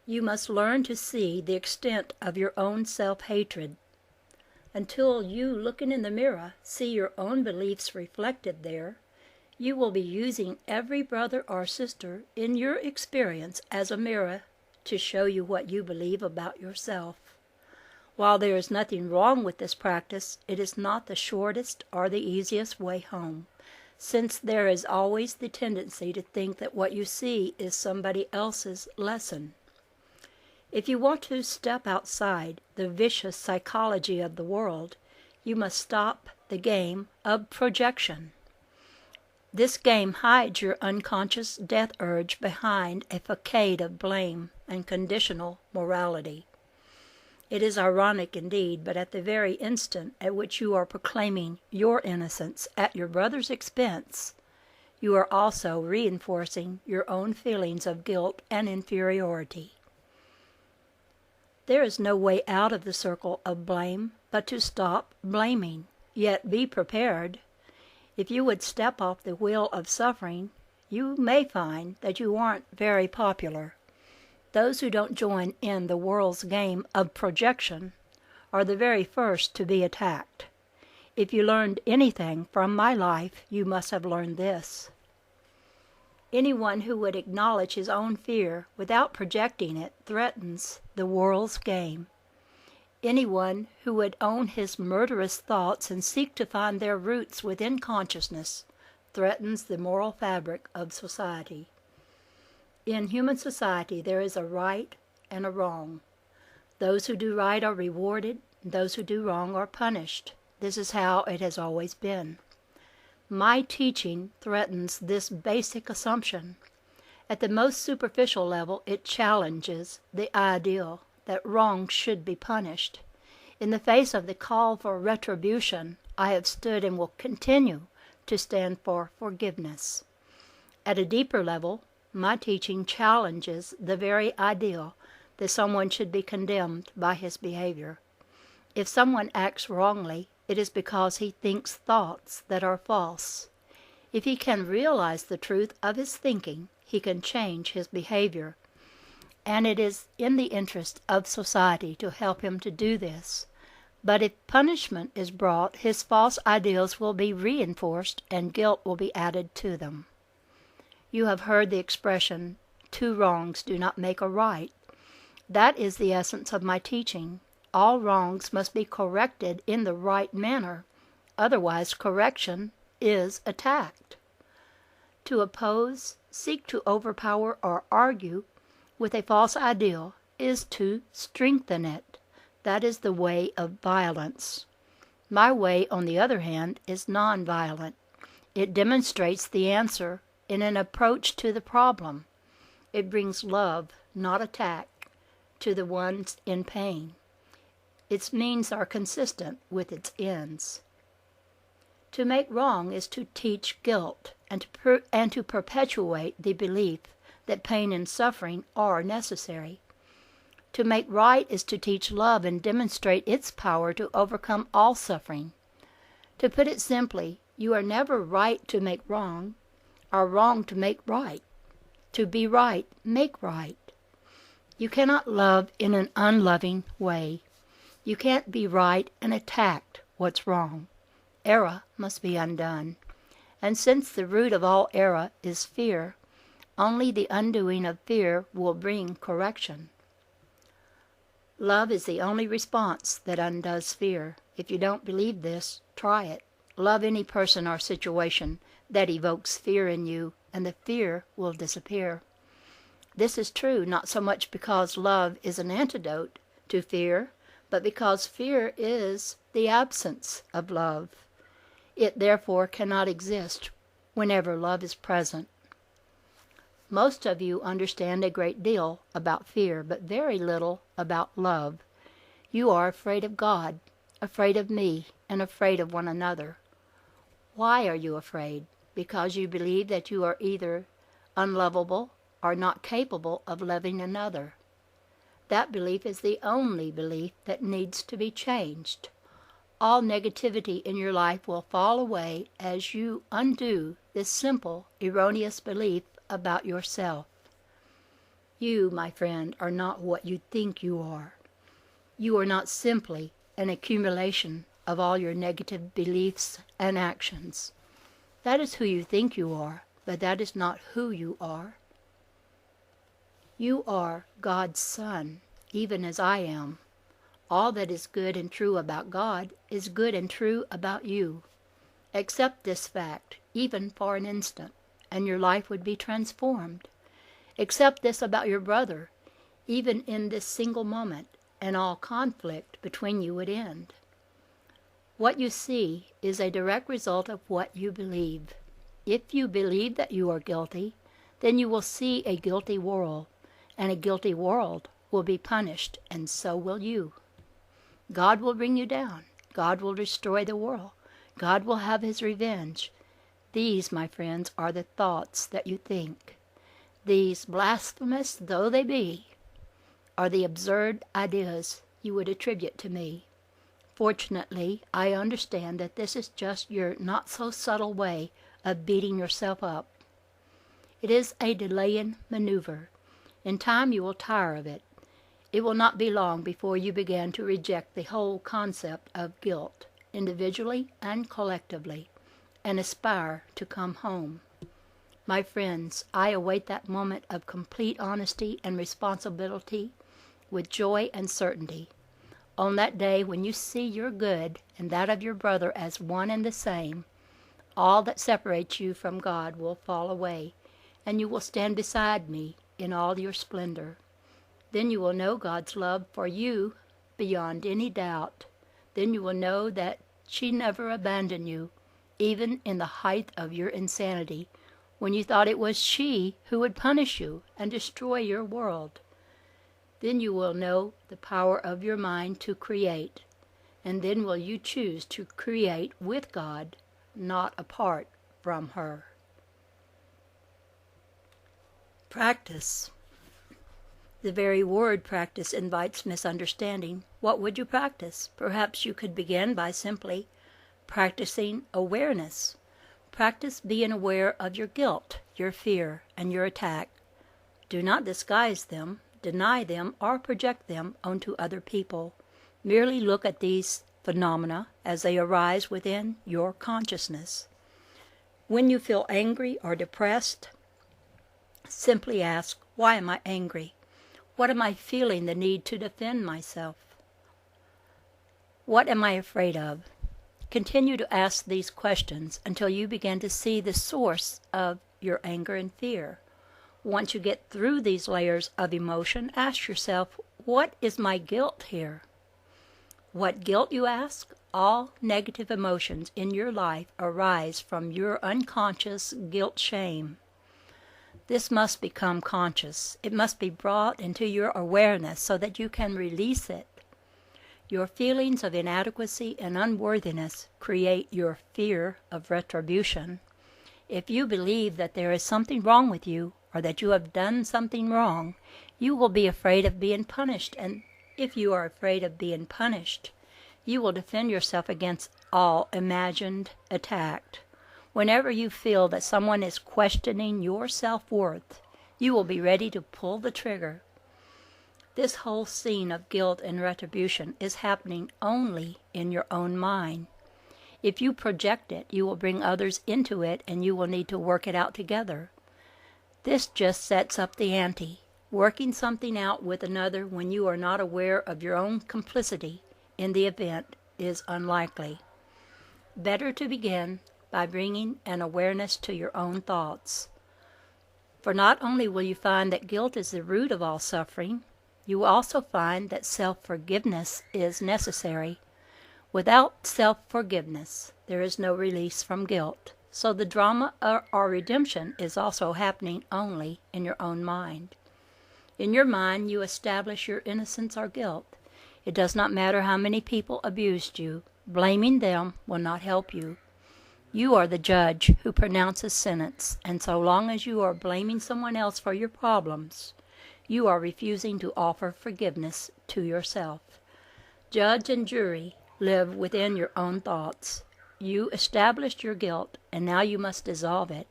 You must learn to see the extent of your own self-hatred. Until you, looking in the mirror, see your own beliefs reflected there, you will be using every brother or sister in your experience as a mirror to show you what you believe about yourself. While there is nothing wrong with this practice, it is not the shortest or the easiest way home, since there is always the tendency to think that what you see is somebody else's lesson. If you want to step outside the vicious psychology of the world, you must stop the game of projection. This game hides your unconscious death urge behind a facade of blame and conditional morality. It is ironic indeed, but at the very instant at which you are proclaiming your innocence at your brother's expense, you are also reinforcing your own feelings of guilt and inferiority. There is no way out of the circle of blame but to stop blaming, yet be prepared. If you would step off the wheel of suffering, you may find that you aren't very popular. Those who don't join in the world's game of projection are the very first to be attacked. If you learned anything from my life, you must have learned this. Anyone who would acknowledge his own fear without projecting it threatens the world's game. Anyone who would own his murderous thoughts and seek to find their roots within consciousness threatens the moral fabric of society. In human society there is a right and a wrong. Those who do right are rewarded, and those who do wrong are punished. This is how it has always been. My teaching threatens this basic assumption. At the most superficial level, it challenges the ideal that wrong should be punished. In the face of the call for retribution, I have stood and will continue to stand for forgiveness. At a deeper level, my teaching challenges the very ideal that someone should be condemned by his behavior. If someone acts wrongly, it is because he thinks thoughts that are false. If he can realize the truth of his thinking, he can change his behavior. And it is in the interest of society to help him to do this. But if punishment is brought, his false ideals will be reinforced and guilt will be added to them. You have heard the expression, 2 wrongs do not make a right. That is the essence of my teaching. All wrongs must be corrected in the right manner, otherwise correction is attacked. To oppose, seek to overpower, or argue with a false ideal is to strengthen it. That is the way of violence. My way, on the other hand, is non-violent. It demonstrates the answer in an approach to the problem. It brings love, not attack, to the ones in pain. Its means are consistent with its ends. To make wrong is to teach guilt and to perpetuate the belief that pain and suffering are necessary. To make right is to teach love and demonstrate its power to overcome all suffering. To put it simply, you are never right to make wrong, or wrong to make right. To be right, make right. You cannot love in an unloving way. You can't be right and attack what's wrong. Error must be undone. And since the root of all error is fear, only the undoing of fear will bring correction. Love is the only response that undoes fear. If you don't believe this, try it. Love any person or situation that evokes fear in you, and the fear will disappear. This is true not so much because love is an antidote to fear, but because fear is the absence of love. It therefore cannot exist whenever love is present. Most of you understand a great deal about fear, but very little about love. You are afraid of God, afraid of me, and afraid of one another. Why are you afraid? Because you believe that you are either unlovable or not capable of loving another. That belief is the only belief that needs to be changed. All negativity in your life will fall away as you undo this simple, erroneous belief about yourself. You, my friend, are not what you think you are. You are not simply an accumulation of all your negative beliefs and actions. That is who you think you are, but that is not who you are. You are God's son, even as I am. All that is good and true about God is good and true about you. Accept this fact, even for an instant, and your life would be transformed. Accept this about your brother, even in this single moment, and all conflict between you would end. What you see is a direct result of what you believe. If you believe that you are guilty, then you will see a guilty world, and a guilty world will be punished, and so will you. God will bring you down. God will destroy the world. God will have his revenge. These, my friends, are the thoughts that you think. These, blasphemous though they be, are the absurd ideas you would attribute to me. Fortunately, I understand that this is just your not-so-subtle way of beating yourself up. It is a delaying maneuver. In time you will tire of it. It will not be long before you begin to reject the whole concept of guilt, individually and collectively, and aspire to come home. My friends, I await that moment of complete honesty and responsibility with joy and certainty. On that day when you see your good and that of your brother as one and the same, all that separates you from God will fall away, and you will stand beside me in all your splendor. Then you will know God's love for you beyond any doubt. Then you will know that she never abandoned you, even in the height of your insanity, when you thought it was she who would punish you and destroy your world. Then you will know the power of your mind to create, and then will you choose to create with God, not apart from her. Practice. The very word practice invites misunderstanding. What would you practice? Perhaps you could begin by simply practicing awareness. Practice being aware of your guilt, your fear, and your attack. Do not disguise them, deny them, or project them onto other people. Merely look at these phenomena as they arise within your consciousness. When you feel angry or depressed, simply ask, why am I angry? What am I feeling the need to defend myself? What am I afraid of? Continue to ask these questions until you begin to see the source of your anger and fear. Once you get through these layers of emotion, ask yourself, what is my guilt here? What guilt, you ask? All negative emotions in your life arise from your unconscious guilt-shame. This must become conscious. It must be brought into your awareness so that you can release it. Your feelings of inadequacy and unworthiness create your fear of retribution. If you believe that there is something wrong with you, or that you have done something wrong, you will be afraid of being punished. And if you are afraid of being punished, you will defend yourself against all imagined attack. Whenever you feel that someone is questioning your self-worth, you will be ready to pull the trigger. This whole scene of guilt and retribution is happening only in your own mind. If you project it, you will bring others into it, and you will need to work it out together. This just sets up the ante. Working something out with another when you are not aware of your own complicity in the event is unlikely. Better to begin by bringing an awareness to your own thoughts. For not only will you find that guilt is the root of all suffering, you will also find that self-forgiveness is necessary. Without self-forgiveness, there is no release from guilt. So the drama or redemption is also happening only in your own mind. In your mind, you establish your innocence or guilt. It does not matter how many people abused you. Blaming them will not help you. You are the judge who pronounces sentence, and so long as you are blaming someone else for your problems, you are refusing to offer forgiveness to yourself. Judge and jury live within your own thoughts. You established your guilt, and now you must dissolve it.